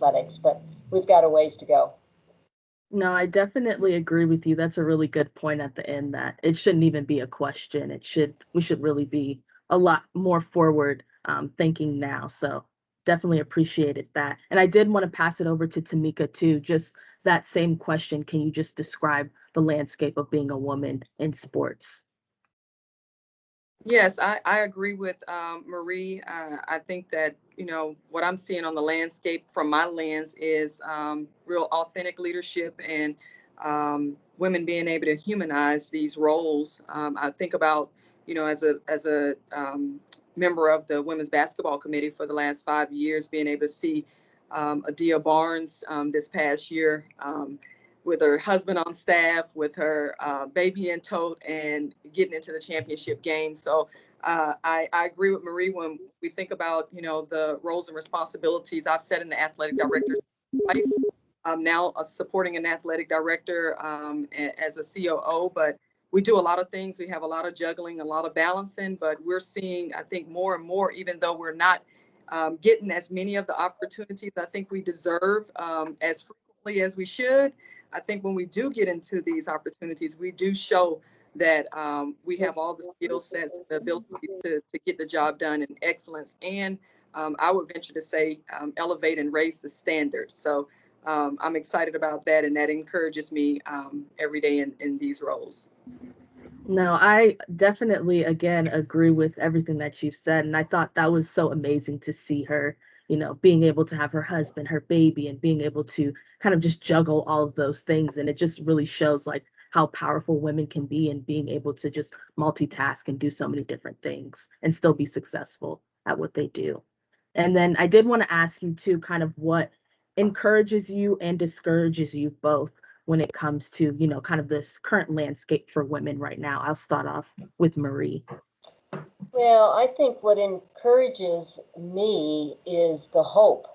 athletics, but we've got a ways to go. No, I definitely agree with you. That's a really good point at the end that it shouldn't even be a question. We should really be a lot more forward thinking now. So definitely appreciated that. And I did want to pass it over to Tamika too. Just that same question. Can you just describe the landscape of being a woman in sports? Yes, I agree with Marie. I think that, what I'm seeing on the landscape from my lens is real authentic leadership and women being able to humanize these roles. I think about, as a member of the women's basketball committee for the last 5 years, being able to see Adia Barnes this past year. With her husband on staff, with her baby in tote, and getting into the championship game. So I agree with Marie when we think about, the roles and responsibilities. I've sat in the athletic director's twice. I'm now supporting an athletic director as a COO, but we do a lot of things. We have a lot of juggling, a lot of balancing, but we're seeing, I think, more and more, even though we're not getting as many of the opportunities I think we deserve as frequently as we should. I think when we do get into these opportunities, we do show that we have all the skill sets, the ability to get the job done in excellence, and I would venture to say elevate and raise the standard. So I'm excited about that, and that encourages me every day in these roles. No, I definitely, again, agree with everything that you said. And I thought that was so amazing to see her, being able to have her husband, her baby, and being able to kind of just juggle all of those things. And it just really shows like how powerful women can be and being able to just multitask and do so many different things and still be successful at what they do. And then I did want to ask you too, kind of what encourages you and discourages you both when it comes to, kind of this current landscape for women right now. I'll start off with Marie. Well, I think what encourages me is the hope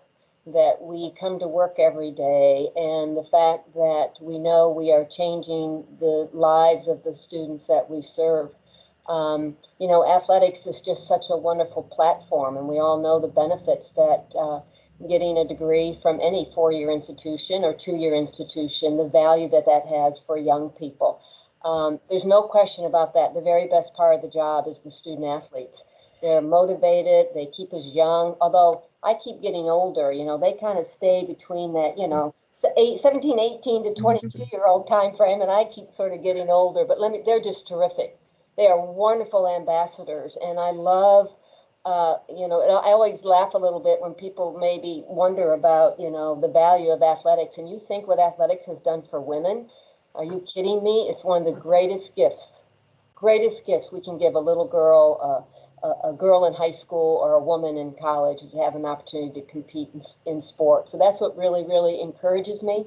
that we come to work every day and the fact that we know we are changing the lives of the students that we serve. Athletics is just such a wonderful platform, and we all know the benefits that getting a degree from any 4-year institution or 2-year institution, the value that that has for young people. There's no question about that. The very best part of the job is the student athletes. They're motivated, they keep us young, although I keep getting older, they kind of stay between that, 17, 18 to 22-year-old time frame, and I keep sort of getting older, but they're just terrific. They are wonderful ambassadors, and I love I always laugh a little bit when people maybe wonder about, the value of athletics. And you think what athletics has done for women? Are you kidding me? It's one of the greatest gifts we can give a little girl, a girl in high school or a woman in college to have an opportunity to compete in sport. So that's what really, really encourages me.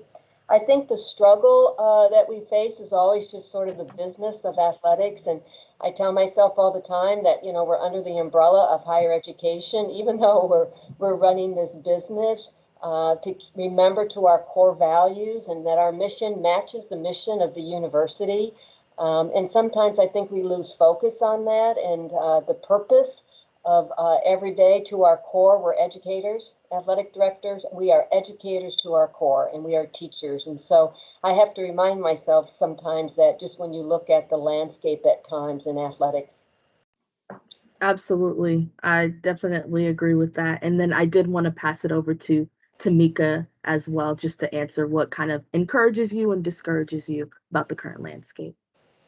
I think the struggle that we face is always just sort of the business of athletics. And I tell myself all the time that, we're under the umbrella of higher education, even though we're running this business, to remember to our core values and that our mission matches the mission of the university. And sometimes I think we lose focus on that and the purpose of every day to our core. We're educators, athletic directors. We are educators to our core, and we are teachers. And so I have to remind myself sometimes that just when you look at the landscape at times in athletics. Absolutely. I definitely agree with that. And then I did want to pass it over to Tamika as well, just to answer what kind of encourages you and discourages you about the current landscape.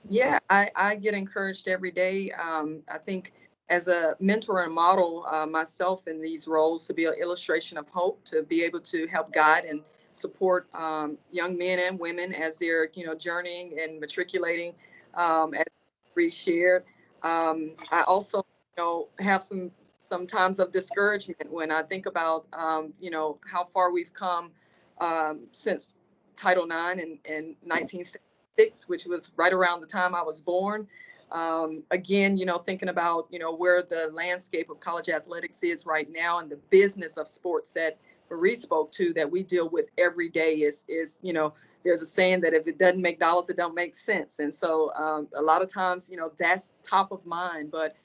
Yeah, I get encouraged every day. I think as a mentor and model myself in these roles, to be an illustration of hope, to be able to help guide and support young men and women as they're, journeying and matriculating, as we shared. I also, have some times of discouragement when I think about, how far we've come since Title IX in 1966, which was right around the time I was born. Again, thinking about, where the landscape of college athletics is right now and the business of sports that Marie spoke to that we deal with every day is, there's a saying that if it doesn't make dollars, it don't make sense. And so a lot of times, that's top of mind. But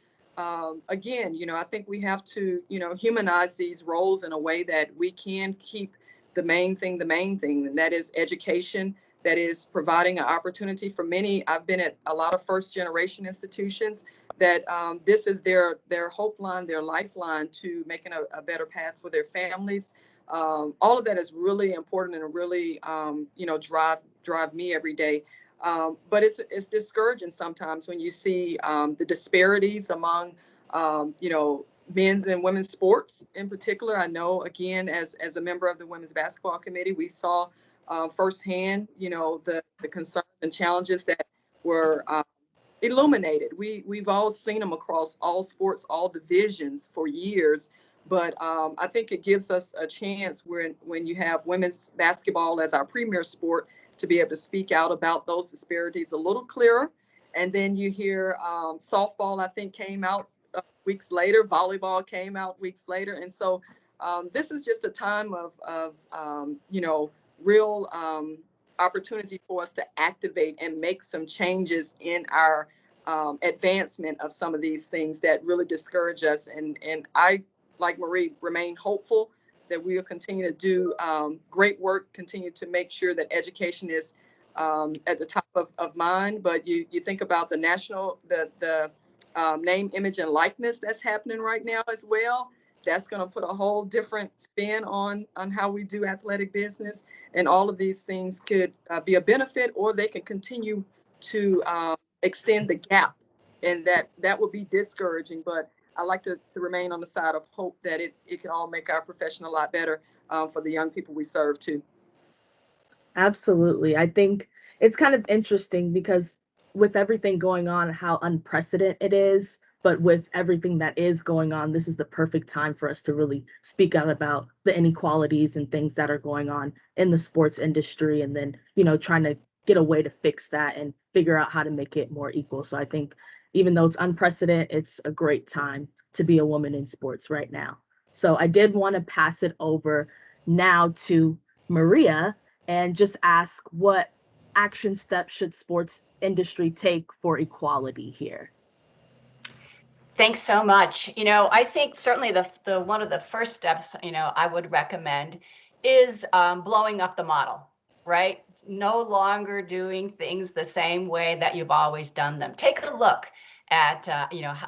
again, I think we have to, humanize these roles in a way that we can keep the main thing, and that is education. That is providing an opportunity for many. I've been at a lot of first generation institutions that this is their hope line, their lifeline to making a better path for their families. All of that is really important and really, drive me every day. But it's discouraging sometimes when you see the disparities among, men's and women's sports in particular. I know, again, as a member of the women's basketball committee, we saw firsthand, the concerns and challenges that were illuminated. We've all seen them across all sports, all divisions for years. But I think it gives us a chance when you have women's basketball as our premier sport to be able to speak out about those disparities a little clearer. And then you hear softball, I think, came out weeks later. Volleyball came out weeks later. And so this is just a time of real opportunity for us to activate and make some changes in our advancement of some of these things that really discourage us. And I, like Marie, remain hopeful that we will continue to do great work, continue to make sure that education is at the top of mind. But you think about the name, image, and likeness that's happening right now as well. That's going to put a whole different spin on how we do athletic business. And all of these things could be a benefit, or they can continue to extend the gap. And that would be discouraging. But I like to remain on the side of hope that it can all make our profession a lot better for the young people we serve too. Absolutely. I think it's kind of interesting because with everything going on, how unprecedented it is, but with everything that is going on, this is the perfect time for us to really speak out about the inequalities and things that are going on in the sports industry, and then, trying to get a way to fix that and figure out how to make it more equal. So I think even though it's unprecedented, it's a great time to be a woman in sports right now. So I did want to pass it over now to Maria and just ask, what action steps should sports industry take for equality here? Thanks so much. I think certainly the one of the first steps, I would recommend is blowing up the model, right? No longer doing things the same way that you've always done them. Take a look at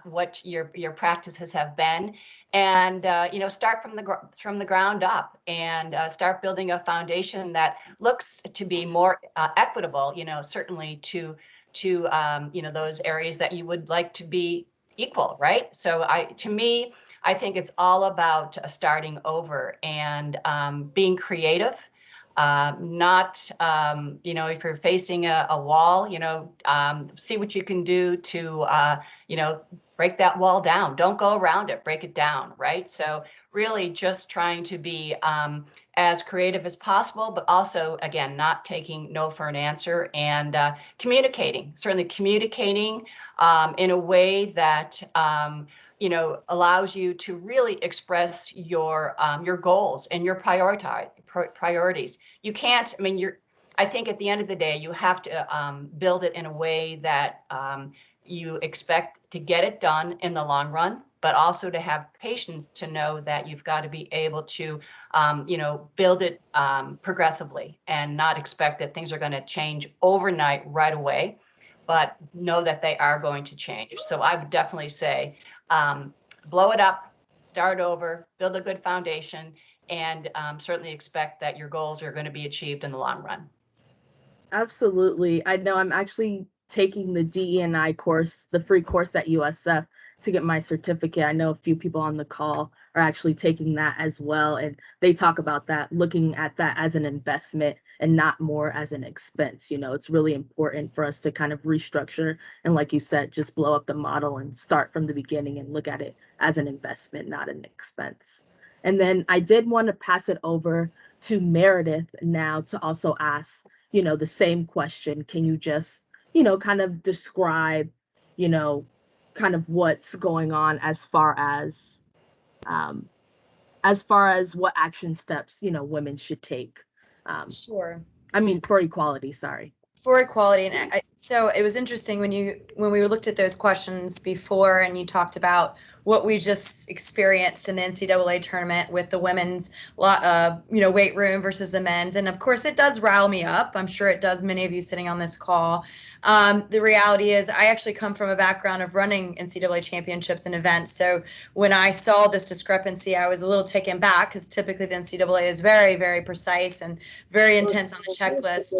what your practices have been, and start from the ground up, and start building a foundation that looks to be more equitable. Certainly to those areas that you would like to be equal, right? So to me, I think it's all about starting over and being creative. Not, if you're facing a wall, see what you can do to, break that wall down. Don't go around it, break it down, right? So really just trying to be as creative as possible, but also, again, not taking no for an answer, and certainly communicating in a way that, allows you to really express your goals and your priorities. You can't, I think at the end of the day, you have to build it in a way that you expect to get it done in the long run, but also to have patience to know that you've got to be able to, build it progressively, and not expect that things are going to change overnight right away, but know that they are going to change. So I would definitely say, blow it up, start over, build a good foundation, and certainly expect that your goals are going to be achieved in the long run. Absolutely. I know I'm actually taking the DE&I course, the free course at USF, to get my certificate. I know a few people on the call are actually taking that as well. And they talk about that, looking at that as an investment and not more as an expense. It's really important for us to kind of restructure. And like you said, just blow up the model and start from the beginning and look at it as an investment, not an expense. And then I did want to pass it over to Meredith now to also ask, the same question. Can you just, kind of describe, kind of what's going on as far as what action steps, women should take? Sure. For equality, sorry. For equality, and So it was interesting when we looked at those questions before, and you talked about what we just experienced in the NCAA tournament with the women's, weight room versus the men's, and of course it does rile me up. I'm sure it does many of you sitting on this call. The reality is, I actually come from a background of running NCAA championships and events. So when I saw this discrepancy, I was a little taken back because typically the NCAA is very, very precise and very intense on the checklist.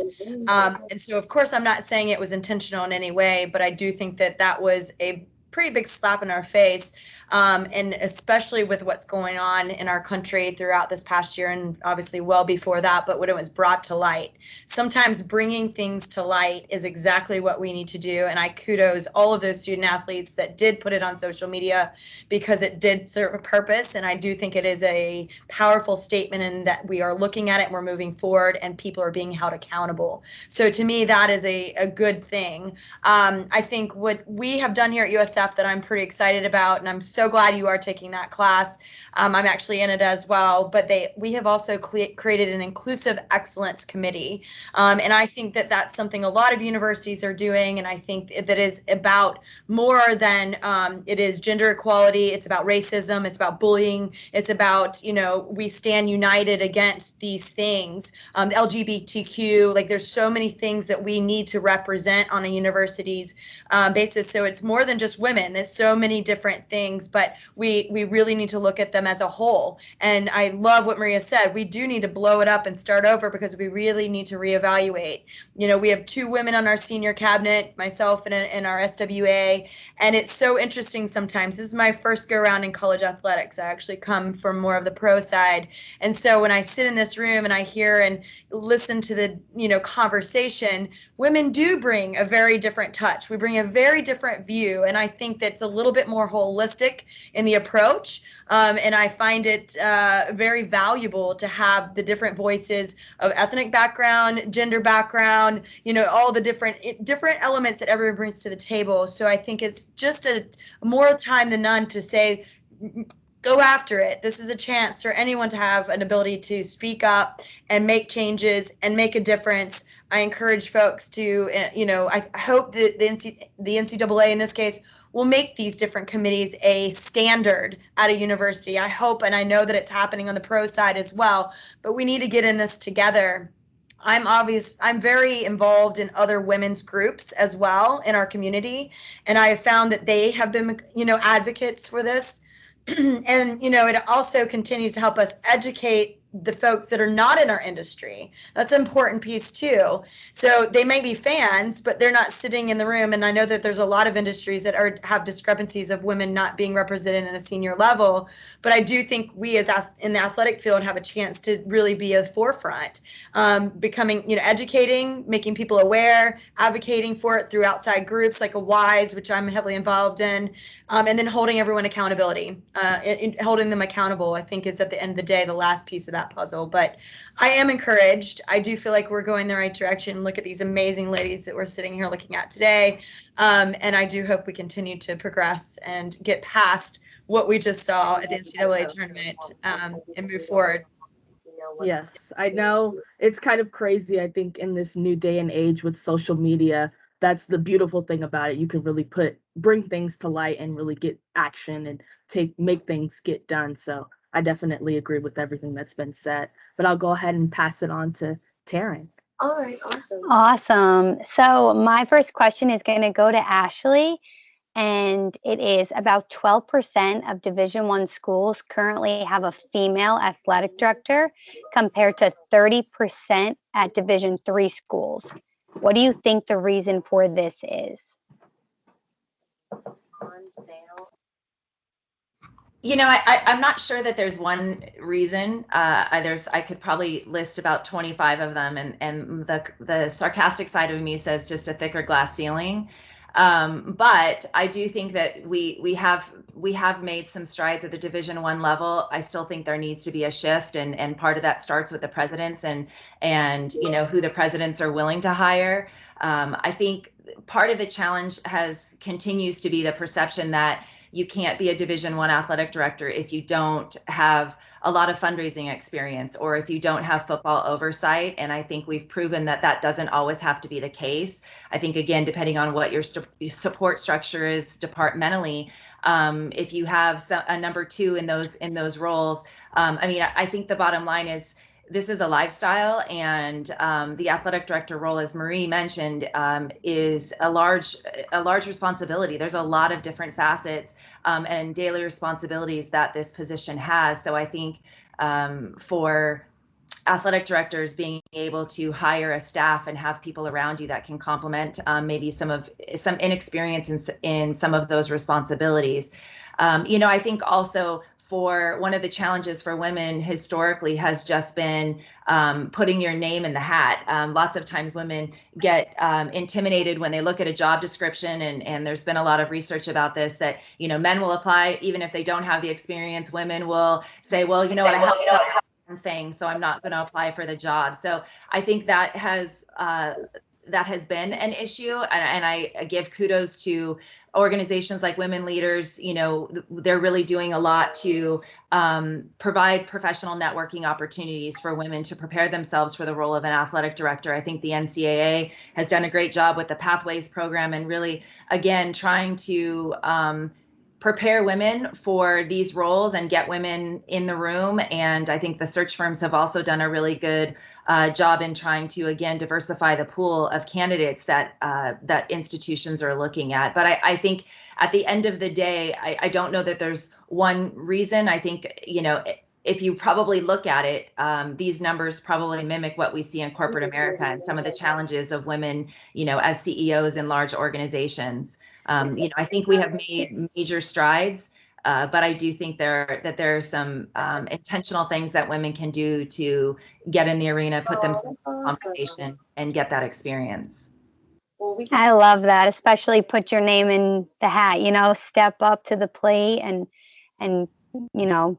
And so, of course, I'm not saying it was intentional in any way, but I do think that that was a pretty big slap in our face. And especially with what's going on in our country throughout this past year, and obviously well before that, but when it was brought to light. Sometimes bringing things to light is exactly what we need to do. And I kudos all of those student athletes that did put it on social media, because it did serve a purpose. And I do think it is a powerful statement, in that we are looking at it and we're moving forward and people are being held accountable. So to me, that is a good thing. I think what we have done here at USF that I'm pretty excited about, and I'm so glad you are taking that class. I'm actually in it as well, but we have also created an inclusive excellence committee. And I think that that's something a lot of universities are doing. And I think that is about more than it is gender equality. It's about racism. It's about bullying. It's about, we stand united against these things. LGBTQ, like there's so many things that we need to represent on a university's basis. So it's more than just women. There's so many different things, but we really need to look at them as a whole. And I love what Maria said. We do need to blow it up and start over, because we really need to reevaluate. We have 2 women on our senior cabinet, myself and our SWA, and it's so interesting sometimes. This is my first go around in college athletics. I actually come from more of the pro side. And so when I sit in this room and I hear and listen to the, conversation, women do bring a very different touch. We bring a very different view. And I think that's a little bit more holistic in the approach. And I find it very valuable to have the different voices of ethnic background, gender background, all the different elements that everyone brings to the table. So I think it's just a more time than none to say, go after it. This is a chance for anyone to have an ability to speak up and make changes and make a difference. I encourage folks to, I hope that the NCAA in this case will make these different committees a standard at a university. I hope, and I know that it's happening on the pro side as well, but we need to get in this together. I'm very involved in other women's groups as well in our community. And I have found that they have been, advocates for this. And, it also continues to help us educate the folks that are not in our industry. That's an important piece too. So they may be fans, but they're not sitting in the room. And I know that there's a lot of industries that have discrepancies of women not being represented in a senior level. But I do think we as in the athletic field have a chance to really be a forefront, becoming, educating, making people aware, advocating for it through outside groups like a WISE, which I'm heavily involved in, and then holding everyone accountability, holding them accountable, I think is at the end of the day, the last piece of that puzzle. But I am encouraged. I do feel like we're going the right direction. Look at these amazing ladies that we're sitting here looking at today. And I do hope we continue to progress and get past what we just saw at the NCAA tournament and move forward. Yes, I know it's kind of crazy. I think in this new day and age with social media, that's the beautiful thing about it. You can really bring things to light and really get action and make things get done. So I definitely agree with everything that's been said, but I'll go ahead and pass it on to Taryn. All right, awesome. Awesome. So my first question is going to go to Ashley. And it is about 12% of Division I schools currently have a female athletic director compared to 30% at Division III schools. What do you think the reason for this is? I'm not sure that there's one reason. I could probably list about 25 of them, and the sarcastic side of me says just a thicker glass ceiling. But I do think that we have made some strides at the Division I level. I still think there needs to be a shift, and part of that starts with the presidents and who the presidents are willing to hire. I think part of the challenge continues to be the perception that you can't be a Division I athletic director if you don't have a lot of fundraising experience or if you don't have football oversight. And I think we've proven that that doesn't always have to be the case. I think, again, depending on what your support structure is departmentally, if you have a number two in those roles, I mean, I think the bottom line is this is a lifestyle, and the athletic director role, as Marie mentioned, is a large responsibility. There's a lot of different facets and daily responsibilities that this position has. So I think for athletic directors, being able to hire a staff and have people around you that can complement maybe some inexperience in some of those responsibilities. I think also for one of the challenges for women historically has just been putting your name in the hat. Lots of times women get intimidated when they look at a job description, and there's been a lot of research about this, that, men will apply even if they don't have the experience. Women will say, well, I have thing, so I'm not going to apply for the job. So I think that has been an issue, and I give kudos to organizations like Women Leaders. They're really doing a lot to provide professional networking opportunities for women to prepare themselves for the role of an athletic director. I think the NCAA has done a great job with the Pathways program, and really, again, trying to prepare women for these roles and get women in the room. And I think the search firms have also done a really good job in trying to, again, diversify the pool of candidates that institutions are looking at. But I think at the end of the day, I don't know that there's one reason. I think, if you probably look at it, these numbers probably mimic what we see in corporate America and some of the challenges of women, as CEOs in large organizations. I think we have made major strides, but I do think there are some intentional things that women can do to get in the arena, put themselves in the conversation, and get that experience. I love that, especially put your name in the hat, step up to the plate and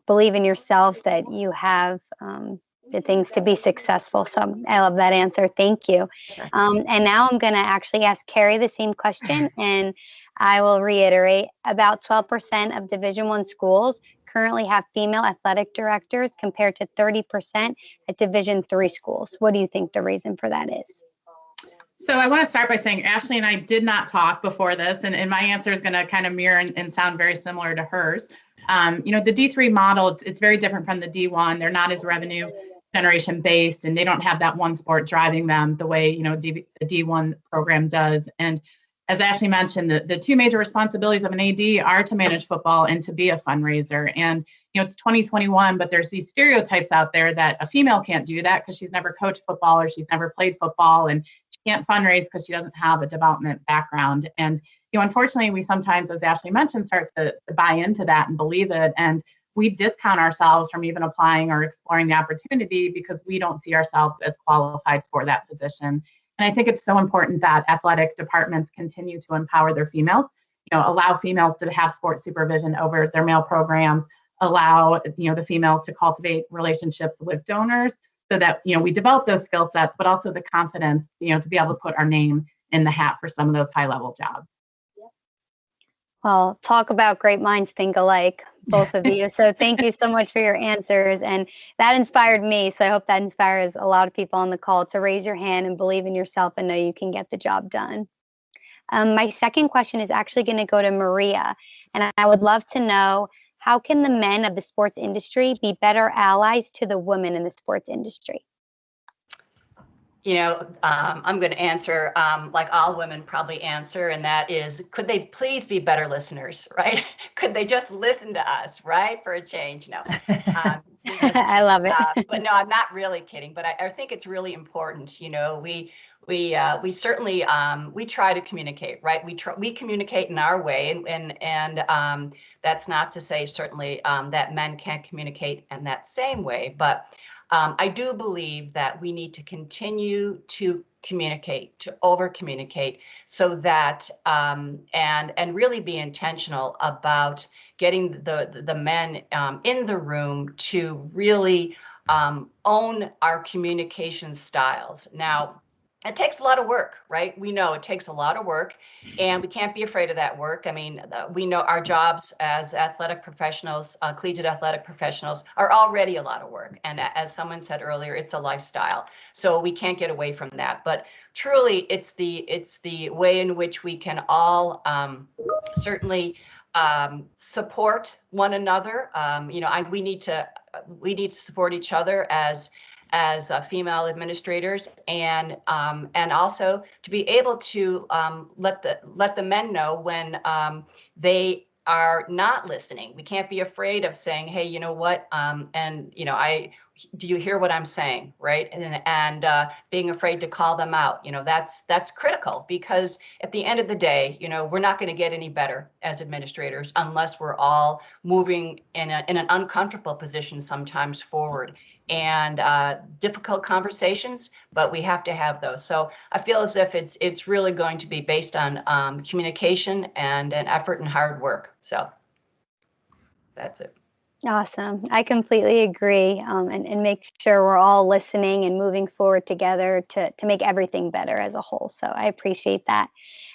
believe in yourself that you have the things to be successful. So I love that answer. Thank you. Sure. And now I'm going to actually ask Carrie the same question, and I will reiterate. About 12% of Division I schools currently have female athletic directors compared to 30% at Division III schools. What do you think the reason for that is? So I want to start by saying Ashley and I did not talk before this, and my answer is going to kind of mirror and sound very similar to hers. The D3 model, it's very different from the D1. They're not as revenue generation based, and they don't have that one sport driving them the way, the D1 program does. And as Ashley mentioned, the two major responsibilities of an AD are to manage football and to be a fundraiser. And, it's 2021, but there's these stereotypes out there that a female can't do that because she's never coached football or she's never played football, and she can't fundraise because she doesn't have a development background. And, unfortunately, we sometimes, as Ashley mentioned, start to buy into that and believe it. And we discount ourselves from even applying or exploring the opportunity because we don't see ourselves as qualified for that position. And I think it's so important that athletic departments continue to empower their females, allow females to have sports supervision over their male programs, allow, the females to cultivate relationships with donors so that, we develop those skill sets, but also the confidence, to be able to put our name in the hat for some of those high level jobs. Well, talk about great minds think alike, both of you. So thank you so much for your answers. And that inspired me. So I hope that inspires a lot of people on the call to raise your hand and believe in yourself and know you can get the job done. My second question is actually going to go to Maria. And I would love to know, how can the men of the sports industry be better allies to the women in the sports industry? I'm going to answer like all women probably answer, and that is, could they please be better listeners, right? Could they just listen to us, right? For a change. No. I love it. But no, I'm not really kidding, but I think it's really important. We certainly, we try to communicate, right? We communicate in our way, and that's not to say certainly that men can't communicate in that same way, but I do believe that we need to continue to communicate, to over communicate, so that and really be intentional about getting the men in the room to really own our communication styles. Now, it takes a lot of work, right? We know it takes a lot of work, and we can't be afraid of that work. I mean, we know our jobs as athletic professionals, collegiate athletic professionals, are already a lot of work. And as someone said earlier, it's a lifestyle. So we can't get away from that. But truly, it's the way in which we can all certainly support one another. We need to support each other as female administrators, and also to be able to let the men know when they are not listening. We can't be afraid of saying, hey, you know what, do you hear what I'm saying, right? And being afraid to call them out. That's critical, because at the end of the day, we're not going to get any better as administrators unless we're all moving in an uncomfortable position sometimes forward, and difficult conversations, but we have to have those. So I feel as if it's really going to be based on communication and an effort and hard work. So that's it. Awesome. I completely agree, and make sure we're all listening and moving forward together to make everything better as a whole. So I appreciate that.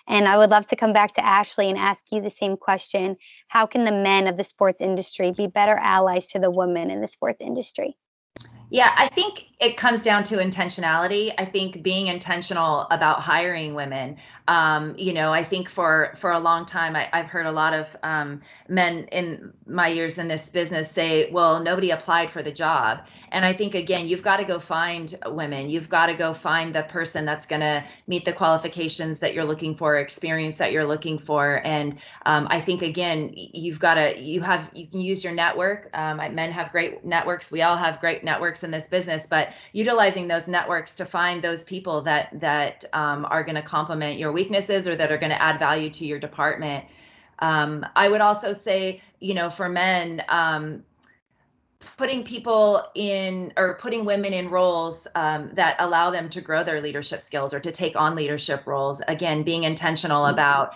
And I would love to come back to Ashley and ask you the same question. How can the men of the sports industry be better allies to the women in the sports industry? Yeah, I think it comes down to intentionality. I think being intentional about hiring women. I think for a long time, I've heard a lot of men in my years in this business say, well, nobody applied for the job. And I think, again, you've got to go find women. You've got to go find the person that's going to meet the qualifications that you're looking for, experience that you're looking for. And I think, again, you can use your network. Men have great networks. We all have great networks in this business, but utilizing those networks to find those people that are going to complement your weaknesses or that are going to add value to your department. I would also say, for men, putting women in roles that allow them to grow their leadership skills or to take on leadership roles. Again, being intentional about,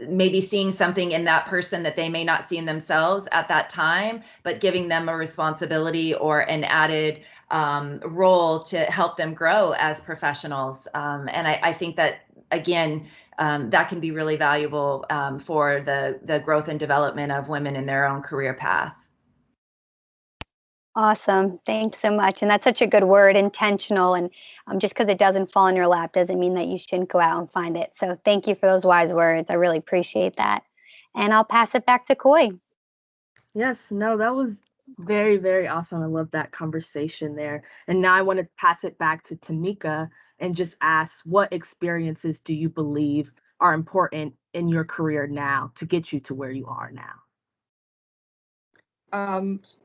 maybe seeing something in that person that they may not see in themselves at that time, but giving them a responsibility or an added role to help them grow as professionals. And I think that, again, that can be really valuable for the growth and development of women in their own career path. Awesome. Thanks so much. And that's such a good word, intentional. And just because it doesn't fall in your lap doesn't mean that you shouldn't go out and find it. So thank you for those wise words. I really appreciate that. And I'll pass it back to Coy. Yes, no, that was very, very awesome. I love that conversation there. And now I want to pass it back to Tamika and just ask, what experiences do you believe are important in your career now to get you to where you are now?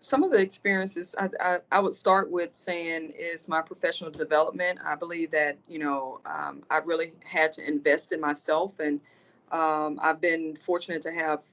Some of the experiences I would start with saying is my professional development. I believe that, I really had to invest in myself, and I've been fortunate to have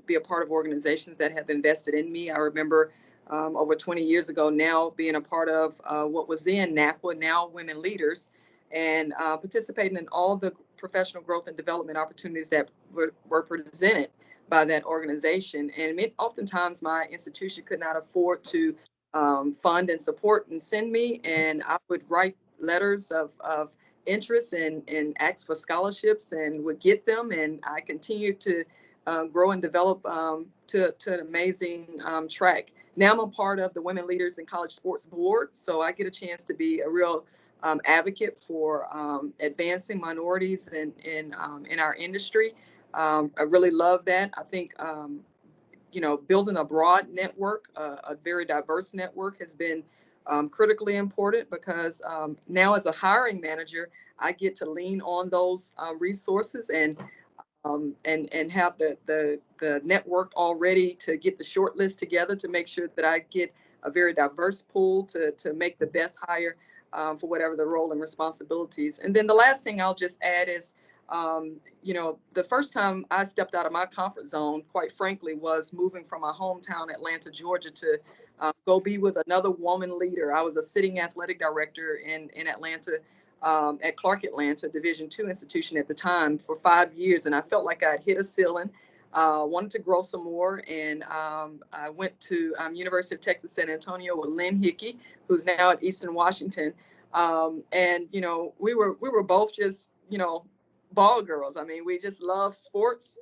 be a part of organizations that have invested in me. I remember over 20 years ago now being a part of what was then NACWA, now Women Leaders, and participating in all the professional growth and development opportunities that were presented by that organization. And oftentimes my institution could not afford to fund and support and send me, and I would write letters of interest and ask for scholarships and would get them, and I continued to grow and develop to an amazing track. Now I'm a part of the Women Leaders in College Sports Board, so I get a chance to be a real advocate for advancing minorities in our industry. I really love that. I think, building a broad network, a very diverse network, has been critically important, because now as a hiring manager, I get to lean on those resources and have the network already to get the short list together to make sure that I get a very diverse pool to make the best hire for whatever the role and responsibilities. And then the last thing I'll just add is, the first time I stepped out of my comfort zone, quite frankly, was moving from my hometown, Atlanta, Georgia, to go be with another woman leader. I was a sitting athletic director in Atlanta at Clark Atlanta, Division II institution at the time, for 5 years. And I felt like I'd hit a ceiling, wanted to grow some more. And I went to University of Texas, San Antonio with Lynn Hickey, who's now at Eastern Washington. And, you know, we were both just, you know, ball girls. I mean, we just loved sports,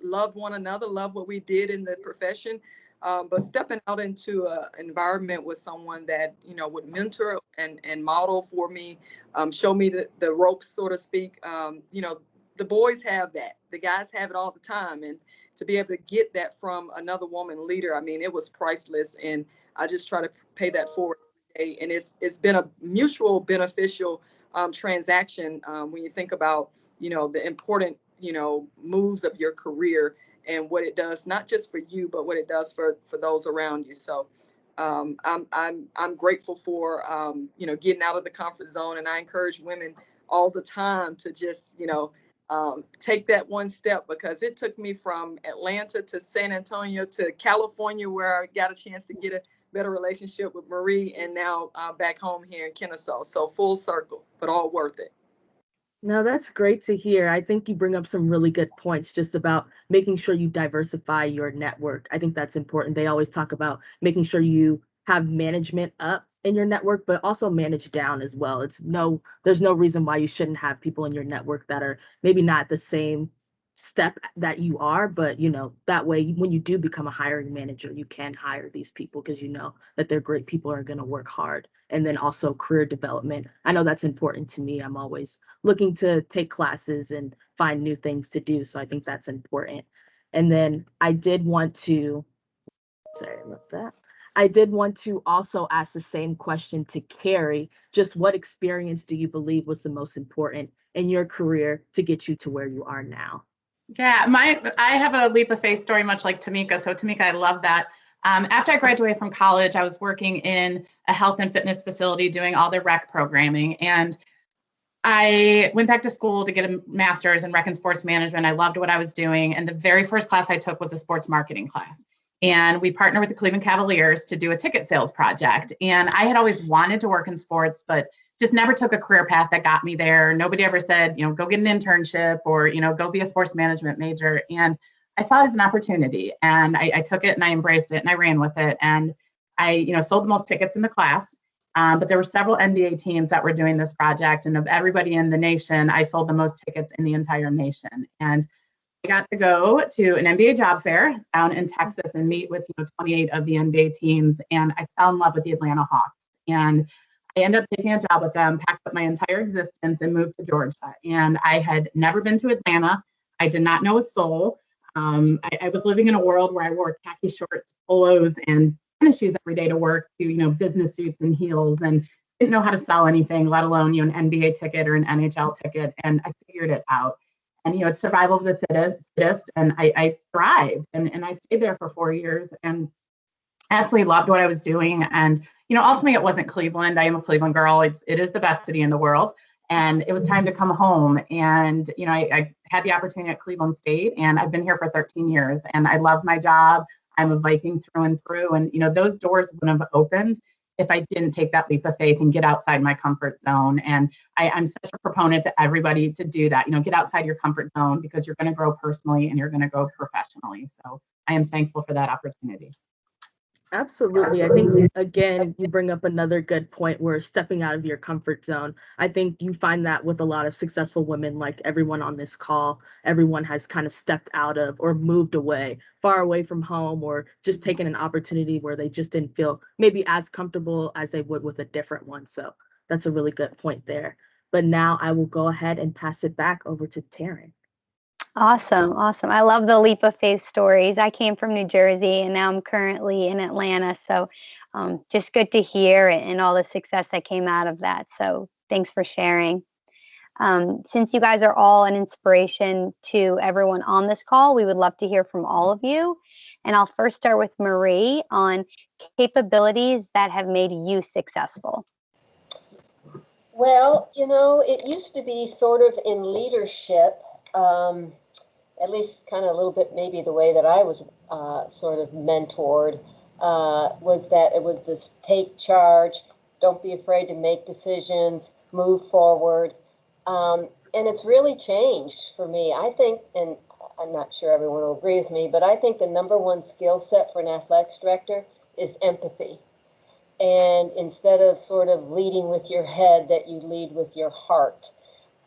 loved one another, loved what we did in the profession. But stepping out into an environment with someone that, you know, would mentor and model for me, show me the ropes, so to speak. You know, the boys have that. The guys have it all the time. And to be able to get that from another woman leader, I mean, it was priceless. And I just try to pay that forward every day. And it's been a mutual beneficial transaction when you think about, you know, the important, you know, moves of your career and what it does, not just for you, but what it does for those around you. So I'm grateful for, you know, getting out of the comfort zone. And I encourage women all the time to just, you know, take that one step, because it took me from Atlanta to San Antonio to California, where I got a chance to get a better relationship with Marie, and now back home here in Kennesaw. So full circle, but all worth it. No, that's great to hear. I think you bring up some really good points just about making sure you diversify your network. I think that's important. They always talk about making sure you have management up in your network, but also manage down as well. There's no reason why you shouldn't have people in your network that are maybe not the same step that you are, but you know, that way when you do become a hiring manager, you can hire these people because you know that they're great people are going to work hard. And then also career development. I know that's important to me. I'm always looking to take classes and find new things to do. So I think that's important. And then I did want to, sorry about that. I did want to also ask the same question to Carrie. Just what experience do you believe was the most important in your career to get you to where you are now? Yeah, I have a leap of faith story, much like Tamika. So Tamika, I love that. After I graduated from college, I was working in a health and fitness facility doing all the rec programming. And I went back to school to get a master's in rec and sports management. I loved what I was doing. And the very first class I took was a sports marketing class. And we partnered with the Cleveland Cavaliers to do a ticket sales project. And I had always wanted to work in sports, but just never took a career path that got me there. Nobody ever said, you know, go get an internship or, you know, go be a sports management major. And I saw it as an opportunity, and I took it and I embraced it and I ran with it. And I, you know, sold the most tickets in the class. But there were several NBA teams that were doing this project, and of everybody in the nation, I sold the most tickets in the entire nation. And I got to go to an NBA job fair down in Texas and meet with, 28 of the NBA teams. And I fell in love with the Atlanta Hawks. And I ended up taking a job with them, packed up my entire existence and moved to Georgia. And I had never been to Atlanta. I did not know a soul. I was living in a world where I wore khaki shorts, polos, and tennis shoes every day to work, to business suits and heels, and didn't know how to sell anything, let alone an NBA ticket or an NHL ticket. And I figured it out. And it's survival of the fittest, and I thrived, and I stayed there for 4 years and absolutely loved what I was doing. And ultimately, it wasn't Cleveland. I am a Cleveland girl. It is the best city in the world. And it was time to come home. And, I had the opportunity at Cleveland State, and I've been here for 13 years, and I love my job. I'm a Viking through and through. And, those doors wouldn't have opened if I didn't take that leap of faith and get outside my comfort zone. And I'm such a proponent to everybody to do that, get outside your comfort zone, because you're going to grow personally and you're going to grow professionally. So I am thankful for that opportunity. Absolutely. I think, again, you bring up another good point where stepping out of your comfort zone. I think you find that with a lot of successful women, like everyone on this call, everyone has kind of stepped out of or moved away, far away from home, or just taken an opportunity where they just didn't feel maybe as comfortable as they would with a different one. So that's a really good point there. But now I will go ahead and pass it back over to Taryn. Awesome. I love the leap of faith stories. I came from New Jersey and now I'm currently in Atlanta. So just good to hear and all the success that came out of that. So thanks for sharing. Since you guys are all an inspiration to everyone on this call, we would love to hear from all of you. And I'll first start with Marie on capabilities that have made you successful. Well, it used to be sort of in leadership, at least kind of a little bit maybe the way that I was sort of mentored, was that it was this take charge, don't be afraid to make decisions, move forward. And it's really changed for me. I think, and I'm not sure everyone will agree with me, but I think the number one skill set for an athletics director is empathy. and instead of sort of leading with your head, that you lead with your heart.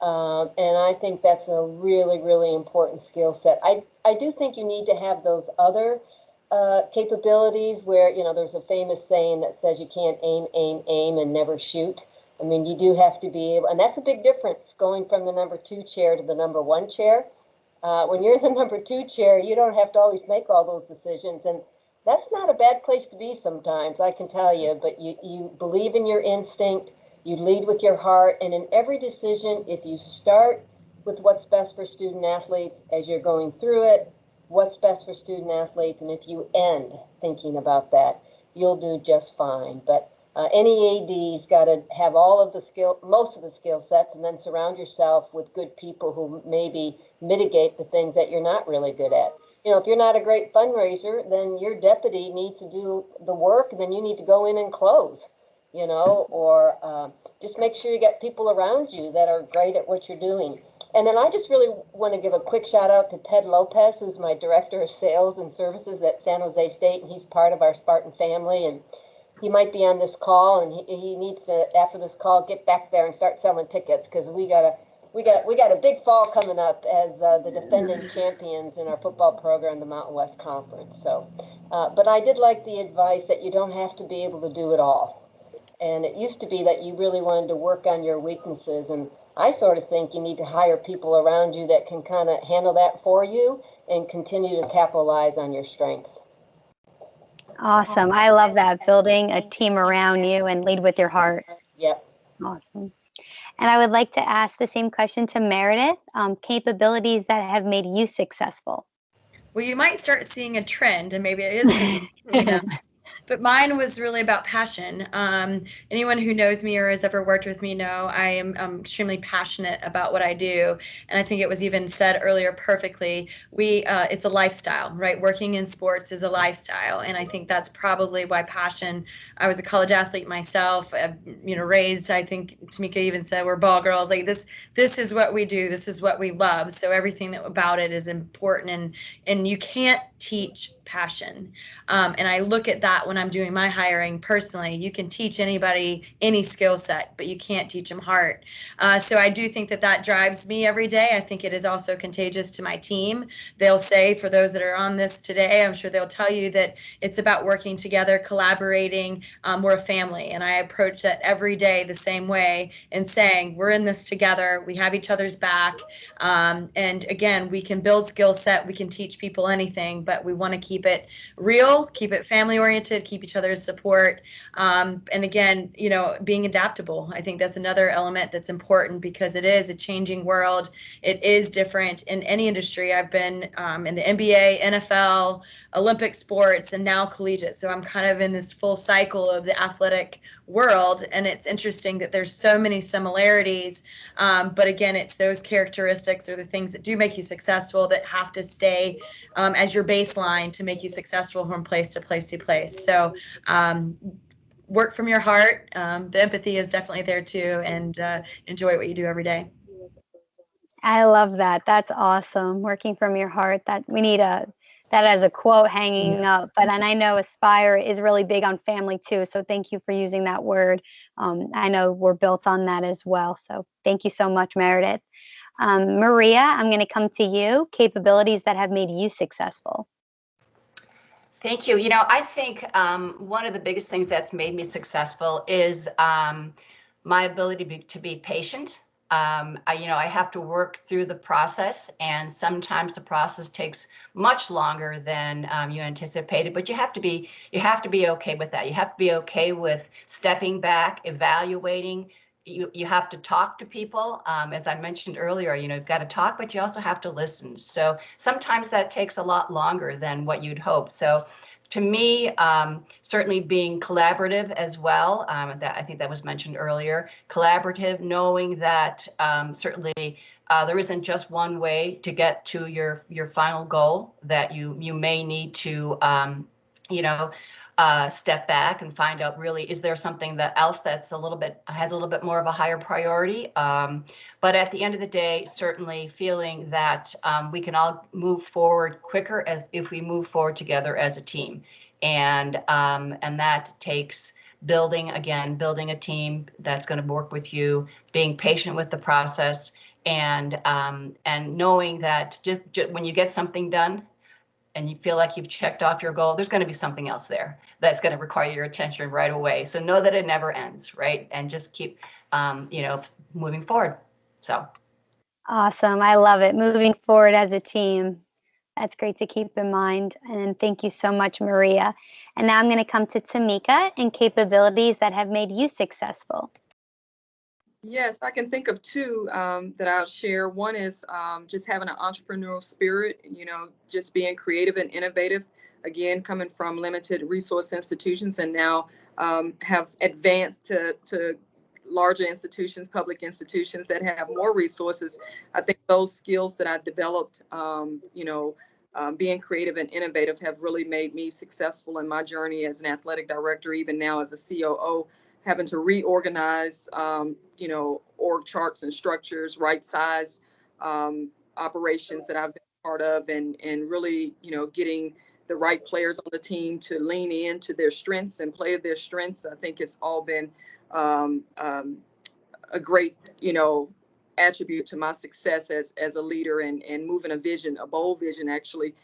And I think that's a really, really important skill set. I do think you need to have those other capabilities where, you know, there's a famous saying that says you can't aim, and never shoot. I mean, you do have to be able, and that's a big difference going from the number 2 chair to the number 1 chair. When you're in the number 2 chair, you don't have to always make all those decisions. And that's not a bad place to be sometimes, I can tell you, but you believe in your instinct, you lead with your heart, and in every decision, if you start with what's best for student athletes as you're going through it, what's best for student athletes, and if you end thinking about that, you'll do just fine. But any AD's got to have all of the most of the skill sets, and then surround yourself with good people who maybe mitigate the things that you're not really good at. You know, if you're not a great fundraiser, then your deputy needs to do the work, and then you need to go in and close, you know, or just make sure you get people around you that are great at what you're doing. And then I just really want to give a quick shout out to Ted Lopez, who's my director of sales and services at San Jose State, and he's part of our Spartan family. And he might be on this call, and he needs to, after this call, get back there and start selling tickets, because we got a big fall coming up as the defending champions in our football program, the Mountain West Conference. So, but I did like the advice that you don't have to be able to do it all. And it used to be that you really wanted to work on your weaknesses, and I sort of think you need to hire people around you that can kind of handle that for you and continue to capitalize on your strengths. Awesome. I love that. Building a team around you and lead with your heart. Yep. Awesome. And I would like to ask the same question to Meredith, capabilities that have made you successful. Well, you might start seeing a trend, and maybe it is because but mine was really about passion. Anyone who knows me or has ever worked with me know I am extremely passionate about what I do. And I think it was even said earlier perfectly, it's a lifestyle, right? Working in sports is a lifestyle. And I think that's probably why passion, I was a college athlete myself, raised, I think Tamika even said, we're ball girls. Like this is what we do. This is what we love. So everything about it is important, and you can't teach passion. And I look at that when I'm doing my hiring personally. You can teach anybody any skill set, but you can't teach them heart. So I do think that drives me every day. I think it is also contagious to my team. They'll say, for those that are on this today, I'm sure they'll tell you that it's about working together, collaborating. We're a family, and I approach that every day the same way, and saying we're in this together. We have each other's back. And again, we can build skill set. We can teach people anything, but we want to keep it real, keep it family oriented, keep each other's support. And again, being adaptable. I think that's another element that's important, because it is a changing world. It is different in any industry. I've been in the NBA, NFL, Olympic sports, and now collegiate. So I'm kind of in this full cycle of the athletic world. And it's interesting that there's so many similarities. But again, it's those characteristics or the things that do make you successful that have to stay as your baseline to make you successful from place to place to place. So work from your heart. The empathy is definitely there too, and enjoy what you do every day. I love that. That's awesome. Working from your heart. That we need that as a quote hanging up. But and I know Aspire is really big on family too. So thank you for using that word. I know we're built on that as well. So thank you so much, Meredith. Maria, I'm going to come to you. Capabilities that have made you successful. Thank you. I think one of the biggest things that's made me successful is my ability to be patient. I have to work through the process, and sometimes the process takes much longer than you anticipated, but you have to be okay with that. You have to be okay with stepping back, evaluating. You have to talk to people. As I mentioned earlier, you've got to talk, but you also have to listen. So sometimes that takes a lot longer than what you'd hope. So to me, certainly being collaborative as well, that I think that was mentioned earlier, collaborative, knowing that certainly there isn't just one way to get to your final goal, that you may need to, step back and find out, really, is there something else that's has a little bit more of a higher priority? But at the end of the day, certainly feeling that we can all move forward quicker if we move forward together as a team. And that takes building a team that's going to work with you, being patient with the process, and knowing that just when you get something done and you feel like you've checked off your goal, there's going to be something else there that's going to require your attention right away. So know that it never ends, right? And just keep, moving forward. So. Awesome. I love it. Moving forward as a team. That's great to keep in mind. And thank you so much, Maria. And now I'm going to come to Tamika and capabilities that have made you successful. Yes, I can think of two that I'll share. One is just having an entrepreneurial spirit, just being creative and innovative. Again, coming from limited resource institutions and now have advanced to larger institutions, public institutions that have more resources. I think those skills that I developed, being creative and innovative have really made me successful in my journey as an athletic director, even now as a COO, having to reorganize, org charts and structures, right size operations that I've been part of, and really, getting the right players on the team to lean into their strengths and play their strengths. I think it's all been a great, attribute to my success as a leader and moving a bold vision actually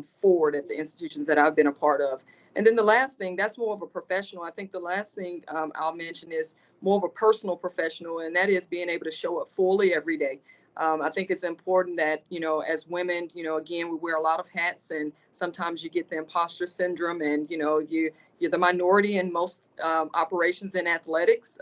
forward at the institutions that I've been a part of. And then the last thing, that's more of a professional. I think the last thing I'll mention is more of a personal professional, and that is being able to show up fully every day. I think it's important that, as women, again, we wear a lot of hats, and sometimes you get the imposter syndrome, and, you're the minority in most operations in athletics,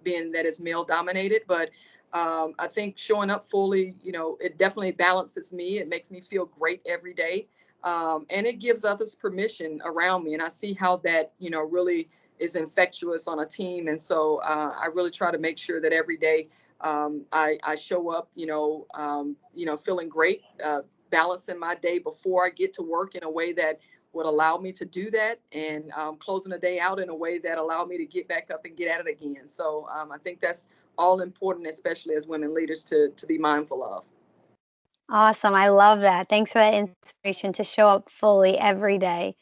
being that it's male dominated. But I think showing up fully, it definitely balances me. It makes me feel great every day. And it gives others permission around me. And I see how that, really is infectious on a team. And so I really try to make sure that every day I show up, feeling great, balancing my day before I get to work in a way that would allow me to do that, and closing the day out in a way that allowed me to get back up and get at it again. So I think that's all important, especially as women leaders, to be mindful of. Awesome. I love that. Thanks for that inspiration to show up fully every day.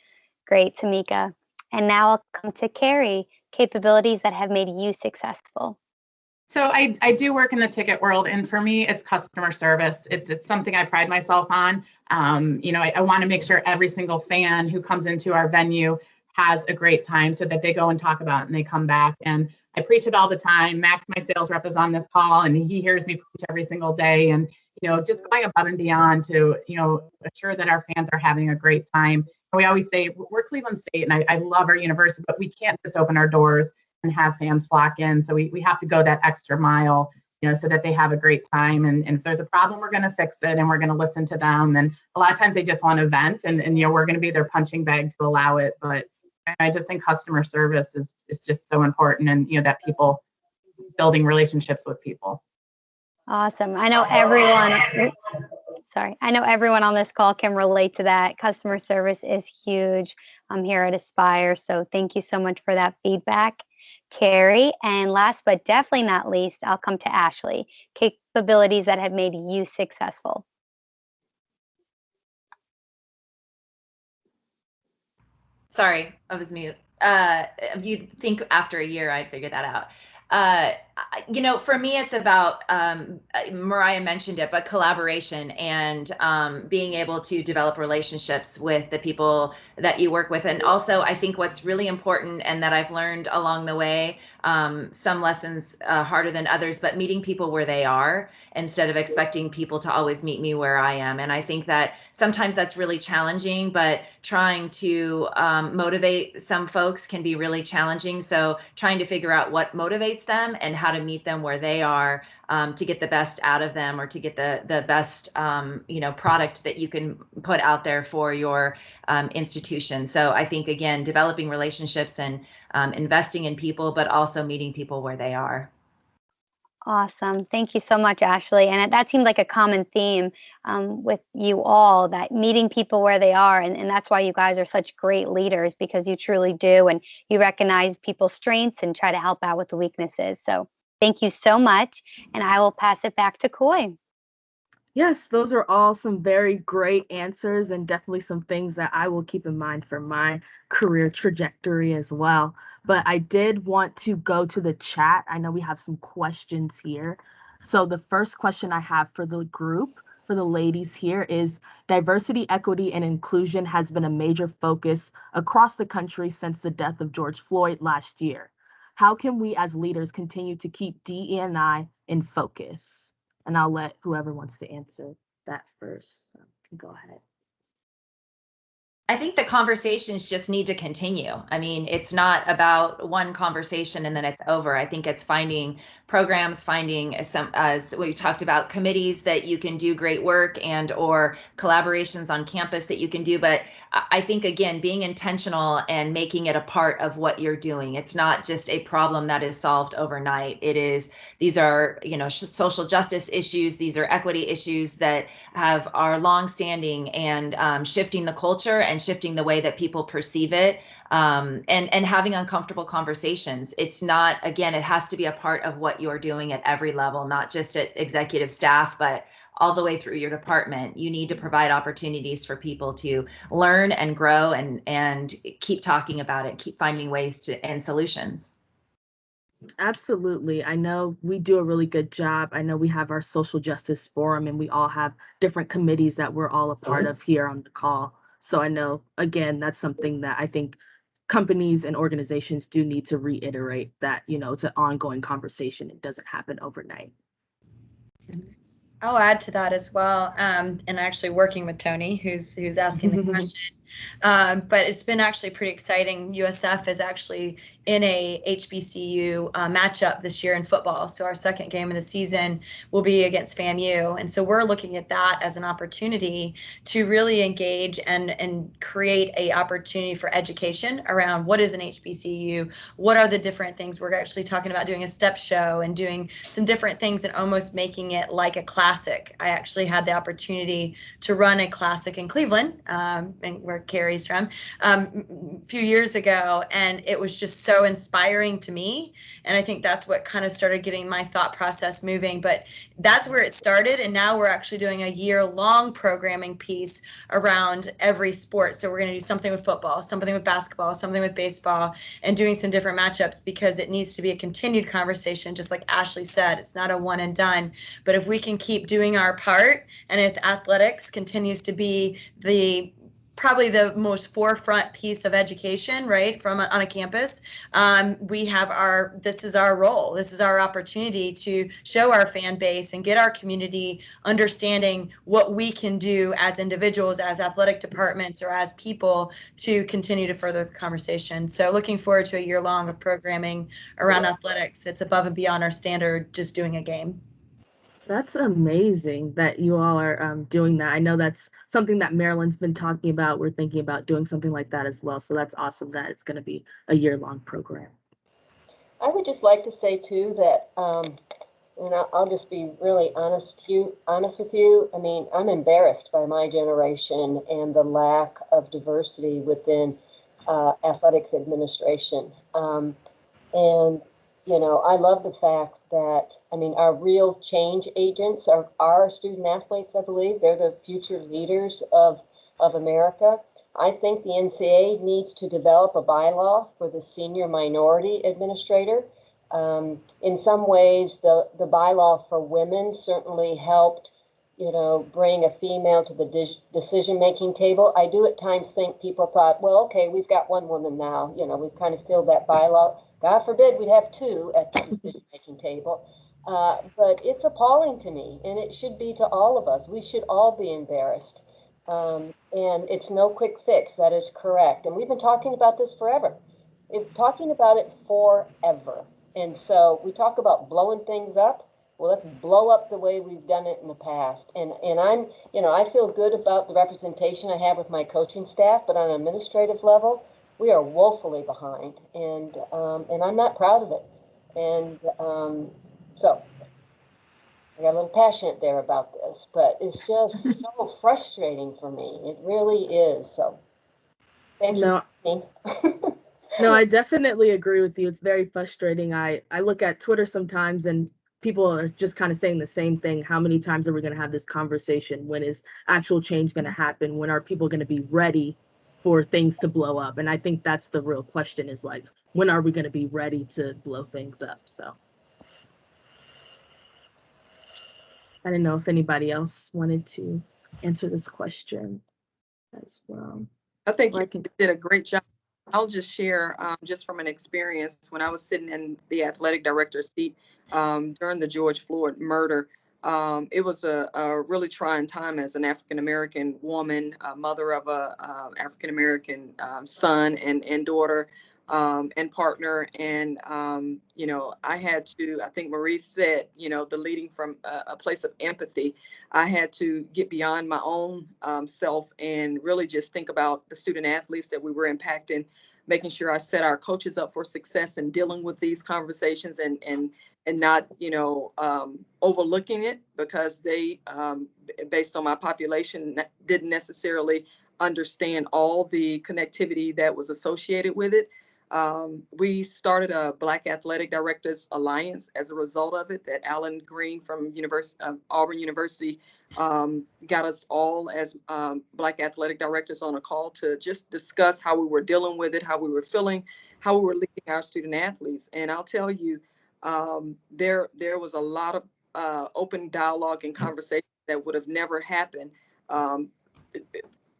Great, Tamika. And now I'll come to Carrie, capabilities that have made you successful. So I do work in the ticket world, and for me, it's customer service. It's something I pride myself on. I want to make sure every single fan who comes into our venue has a great time, so that they go and talk about it and they come back. And I preach it all the time. Max, my sales rep, is on this call, and he hears me preach every single day. And just going above and beyond to assure that our fans are having a great time. And we always say we're Cleveland State, and I love our university, but we can't just open our doors and have fans flock in. So we have to go that extra mile, so that they have a great time. And if there's a problem, we're going to fix it, and we're going to listen to them. And a lot of times they just want to vent, and we're going to be their punching bag to allow it. But I just think customer service is just so important, and that people building relationships with people. Awesome. I know everyone on this call can relate to that. Customer service is huge. I'm here at Aspire, so thank you so much for that feedback, Carrie. And last but definitely not least, I'll come to Ashley. Capabilities that have made you successful. Sorry, I was mute. You'd think after a year I'd figure that out. For me, it's about, Mariah mentioned it, but collaboration and being able to develop relationships with the people that you work with. And also, I think what's really important, and that I've learned along the way, some lessons harder than others, but meeting people where they are instead of expecting people to always meet me where I am. And I think that sometimes that's really challenging, but trying to motivate some folks can be really challenging. So trying to figure out what motivates them and how to meet them where they are, to get the best out of them, or to get the best product that you can put out there for your institution. So I think, again, developing relationships and investing in people, but also meeting people where they are. Awesome. Thank you so much, Ashley. And that seemed like a common theme with you all, that meeting people where they are. And that's why you guys are such great leaders, because you truly do. And you recognize people's strengths and try to help out with the weaknesses. So thank you so much. And I will pass it back to Coy. Yes, those are all some very great answers and definitely some things that I will keep in mind for my career trajectory as well. But I did want to go to the chat. I know we have some questions here. So the first question I have for the group, for the ladies here, is diversity, equity, and inclusion has been a major focus across the country since the death of George Floyd last year. How can we as leaders continue to keep DE&I in focus? And I'll let whoever wants to answer that first. So, go ahead. I think the conversations just need to continue. I mean, it's not about one conversation and then it's over. I think it's finding programs, finding some, as we talked about, committees that you can do great work and or collaborations on campus that you can do. But I think, again, being intentional and making it a part of what you're doing. It's not just a problem that is solved overnight. It is, these are, social justice issues. These are equity issues that are longstanding and shifting the culture and shifting the way that people perceive it, and having uncomfortable conversations. It's not, again, it has to be a part of what you're doing at every level, not just at executive staff, but all the way through your department. You need to provide opportunities for people to learn and grow and keep talking about it, keep finding ways to and solutions. Absolutely. I know we do a really good job. I know we have our social justice forum and we all have different committees that we're all a part of here on the call. So I know, again, that's something that I think companies and organizations do need to reiterate that, it's an ongoing conversation. It doesn't happen overnight. I'll add to that as well. And actually working with Tony, who's asking the question. But it's been actually pretty exciting. USF is actually in a HBCU matchup this year in football. So our second game of the season will be against FAMU. And so we're looking at that as an opportunity to really engage and create a opportunity for education around what is an HBCU, what are the different things. We're actually talking about doing a step show and doing some different things and almost making it like a classic. I actually had the opportunity to run a classic in Cleveland, and where Carrie's from, a few years ago, and it was just so inspiring to me. And I think that's what kind of started getting my thought process moving. But that's where it started, and now we're actually doing a year-long programming piece around every sport. So we're going to do something with football, something with basketball, something with baseball, and doing some different matchups because it needs to be a continued conversation. Just like Ashley said, it's not a one and done. But if we can keep doing our part, and if athletics continues to be probably the most forefront piece of education, right, on a campus, we have this is our role. This is our opportunity to show our fan base and get our community understanding what we can do as individuals, as athletic departments, or as people to continue to further the conversation. So looking forward to a year long of programming around athletics. It's above and beyond our standard just doing a game. That's amazing that you all are doing that. I know that's something that Maryland's been talking about. We're thinking about doing something like that as well. So that's awesome that it's going to be a year-long program. I would just like to say too that, and I'll just be really honest with you. I mean, I'm embarrassed by my generation and the lack of diversity within athletics administration. And I love the fact that, our real change agents are our student athletes, I believe. They're the future leaders of America. I think the NCAA needs to develop a bylaw for the senior minority administrator. In some ways, the bylaw for women certainly helped, bring a female to the decision-making table. I do at times think people thought, well, okay, we've got one woman now. We've kind of filled that bylaw. God forbid we'd have two at the decision-making table. But it's appalling to me, and it should be to all of us. We should all be embarrassed. And it's no quick fix. That is correct. And we've been talking about this forever. We've been talking about it forever. And so we talk about blowing things up. Well, let's blow up the way we've done it in the past. And I'm, I feel good about the representation I have with my coaching staff, but on an administrative level, we are woefully behind, and I'm not proud of it. And so I got a little passionate there about this, but it's just so frustrating for me. It really is. So thank you. No, I definitely agree with you. It's very frustrating. I look at Twitter sometimes and people are just kind of saying the same thing. How many times are we going to have this conversation? When is actual change going to happen? When are people going to be ready for things to blow up? And I think that's the real question, is like, when are we going to be ready to blow things up? So I didn't know if anybody else wanted to answer this question as well. I think Or I you can- did a great job. I'll just share, just from an experience, when I was sitting in the athletic director's seat during the George Floyd murder. It was a really trying time as an African-American woman, mother of a African-American son and daughter, and partner. And, you know, I had to, I think Marie said, you know, the leading from a place of empathy. I had to get beyond my own self and really just think about the student athletes that we were impacting, making sure I set our coaches up for success in dealing with these conversations, and not, you know, overlooking it, because they, based on my population, didn't necessarily understand all the connectivity that was associated with it. We started a Black Athletic Directors Alliance as a result of it, that Alan Green from Auburn University got us all as Black athletic directors on a call to just discuss how we were dealing with it, how we were feeling, how we were leading our student athletes. And I'll tell you, there was a lot of open dialogue and conversation that would have never happened,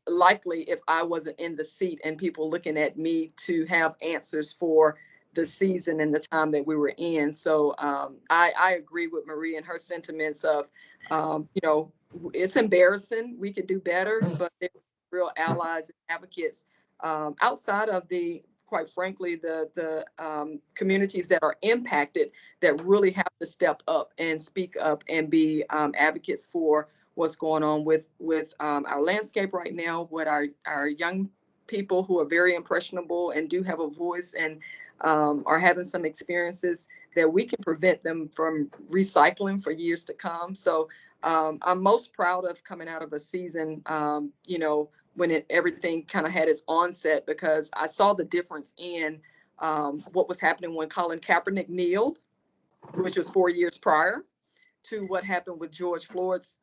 likely, if I wasn't in the seat and people looking at me to have answers for the season and the time that we were in. So I agree with Marie and her sentiments of, you know, it's embarrassing. We could do better, but they're real allies and advocates outside of the, quite frankly, the communities that are impacted, that really have to step up and speak up and be advocates for what's going on with our landscape right now, with our young people who are very impressionable and do have a voice, and are having some experiences that we can prevent them from recycling for years to come. So I'm most proud of coming out of a season, you know, when everything kind of had its onset, because I saw the difference in what was happening when Colin Kaepernick kneeled, which was 4 years prior, to what happened with George Floyd's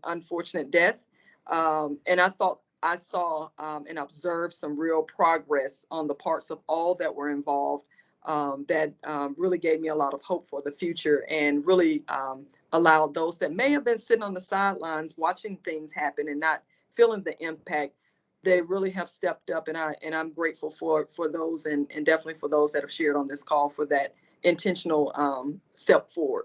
unfortunate death. And I thought I saw and observed some real progress on the parts of all that were involved, that really gave me a lot of hope for the future, and really allowed those that may have been sitting on the sidelines watching things happen and not feeling the impact. They really have stepped up, and I'm grateful for those, and definitely for those that have shared on this call for that intentional step forward.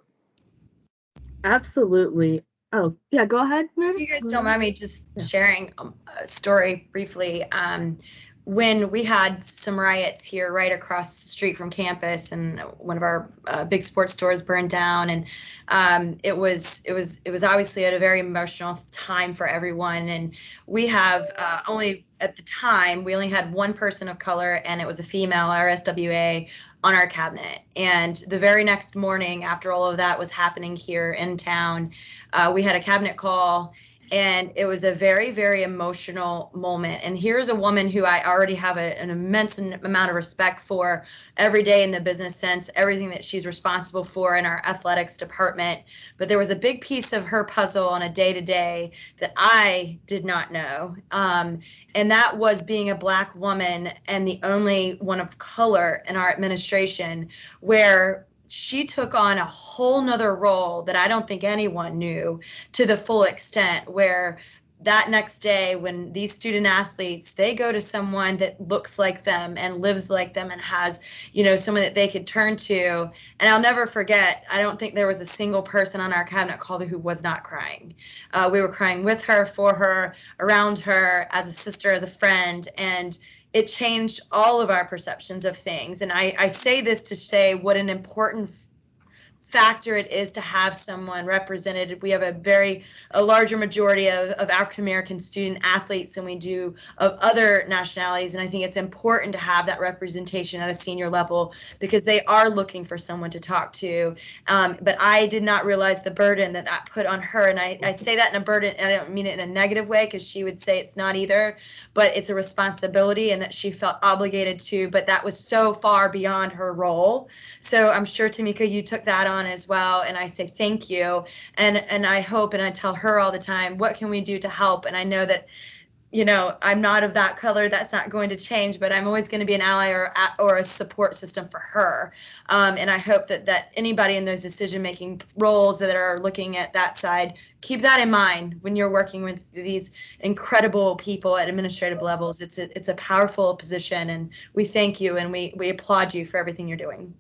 Absolutely. Oh, yeah, go ahead, Mary. If you guys don't mind me just sharing a story briefly. When we had some riots here right across the street from campus, and one of our big sports stores burned down, and it was obviously at a very emotional time for everyone. And we have only, at the time, we only had one person of color, and it was a female, our SWA, on our cabinet. And the very next morning, after all of that was happening here in town, we had a cabinet call, and it was a very, very emotional moment. And here's a woman who I already have an immense amount of respect for every day in the business sense, everything that she's responsible for in our athletics department. But there was a big piece of her puzzle on a day-to-day that I did not know. And that was being a Black woman and the only one of color in our administration, where she took on a whole nother role that I don't think anyone knew to the full extent, where that next day, when these student athletes, they go to someone that looks like them and lives like them and has, you know, someone that they could turn to. And I'll never forget, I don't think there was a single person on our cabinet call who was not crying. We were crying with her, for her, around her, as a sister, as a friend. And it changed all of our perceptions of things. And I say this to say what an important factor it is to have someone represented. We have a larger majority of African American student athletes than we do of other nationalities, and I think it's important to have that representation at a senior level, because they are looking for someone to talk to. But I did not realize the burden that put on her, and I say that in a burden, and I don't mean it in a negative way, because she would say it's not either, but it's a responsibility, and that she felt obligated to, but that was so far beyond her role. So I'm sure, Tamika, you took that on everyone as well. And I say thank you. And I hope, and I tell her all the time, what can we do to help? And I know that, you know, I'm not of that color. That's not going to change, but I'm always going to be an ally or a support system for her. And I hope that anybody in those decision-making roles that are looking at that side, keep that in mind when you're working with these incredible people at administrative levels. It's a powerful position, and we thank you and we applaud you for everything you're doing.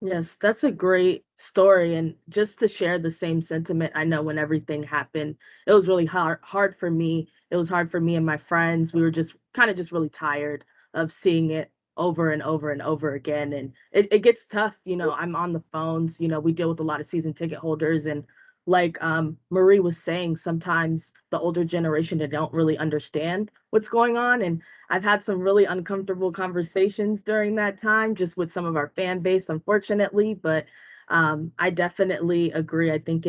Yes, that's a great story. And just to share the same sentiment, I know when everything happened, it was really hard for me. It was hard for me and my friends. We were just kind of just really tired of seeing it over and over and over again. And it gets tough. You know, I'm on the phones, you know, we deal with a lot of season ticket holders. And like Marie was saying, sometimes the older generation, they don't really understand what's going on. And I've had some really uncomfortable conversations during that time, just with some of our fan base, unfortunately. But I definitely agree. I think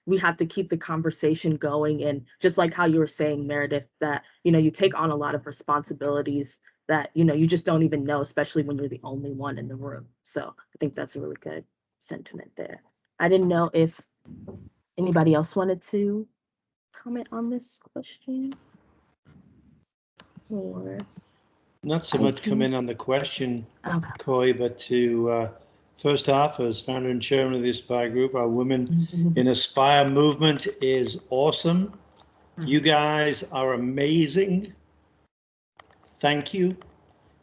we have to keep the conversation going. And just like how you were saying, Meredith, that, you know, you take on a lot of responsibilities that, you know, you just don't even know, especially when you're the only one in the room. So I think that's a really good sentiment there. I didn't know if anybody else wanted to comment on this question? Or Not so much comment on the question, okay. Coy, but to first half, as founder and chairman of the Aspire Group, our Women in Aspire movement is awesome. You guys are amazing. Thank you.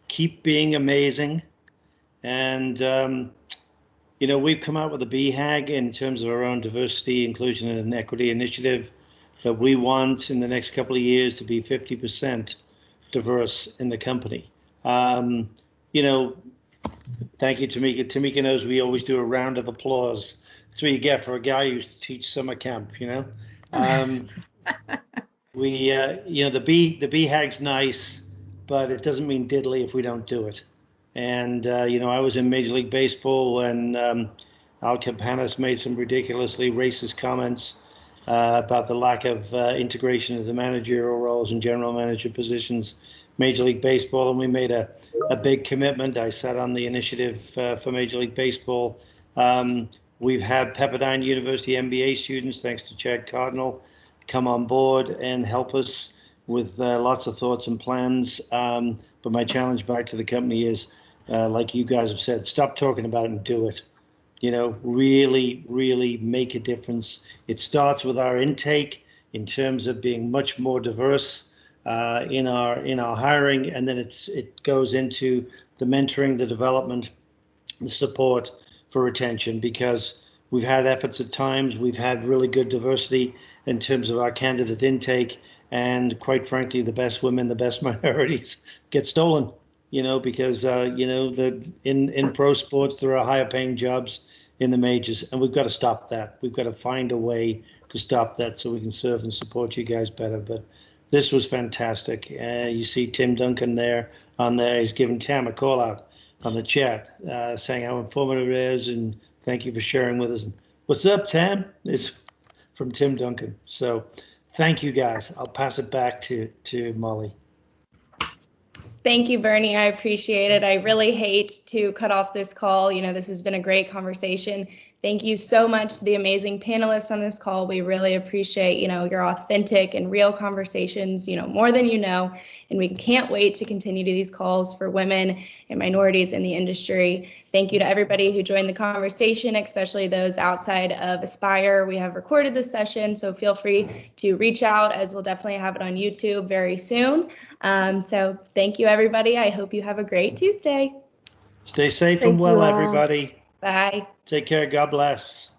Keep being amazing. And, you know, we've come out with a BHAG in terms of our own diversity, inclusion, and equity initiative that we want in the next couple of years to be 50% diverse in the company. You know, thank you, Tamika. Tamika knows we always do a round of applause. That's what you get for a guy who used to teach summer camp, you know. You know, the BHAG's nice, but it doesn't mean diddly if we don't do it. And, you know, I was in Major League Baseball when Al Campanis made some ridiculously racist comments about the lack of integration of the managerial roles and general manager positions, Major League Baseball, and we made a big commitment. I sat on the initiative for Major League Baseball. We've had Pepperdine University MBA students, thanks to Chad Cardinal, come on board and help us with lots of thoughts and plans. But my challenge back to the company is, like you guys have said, stop talking about it and do it. You know, really, really make a difference. It starts with our intake in terms of being much more diverse in our hiring, and then it goes into the mentoring, the development, the support for retention, because we've had efforts at times, we've had really good diversity in terms of our candidate intake, and quite frankly, the best women, the best minorities get stolen, you know, because you know, in pro sports there are higher paying jobs in the majors, and we've got to stop that. We've got to find a way to stop that so we can serve and support you guys better. But this was fantastic. You see Tim Duncan there on there. He's giving Tam a call out on the chat, saying how informative it is, and thank you for sharing with us. What's up, Tam? It's from Tim Duncan. So thank you, guys. I'll pass it back to Molly. Thank you, Bernie. I appreciate it. I really hate to cut off this call. You know, this has been a great conversation. Thank you so much to the amazing panelists on this call. We really appreciate, you know, your authentic and real conversations, you know, more than you know, and we can't wait to continue to these calls for women and minorities in the industry. Thank you to everybody who joined the conversation, especially those outside of Aspire. We have recorded this session, so feel free to reach out, as we'll definitely have it on YouTube very soon. So thank you, everybody. I hope you have a great Tuesday. Stay safe and well, everybody. Bye. Take care. God bless.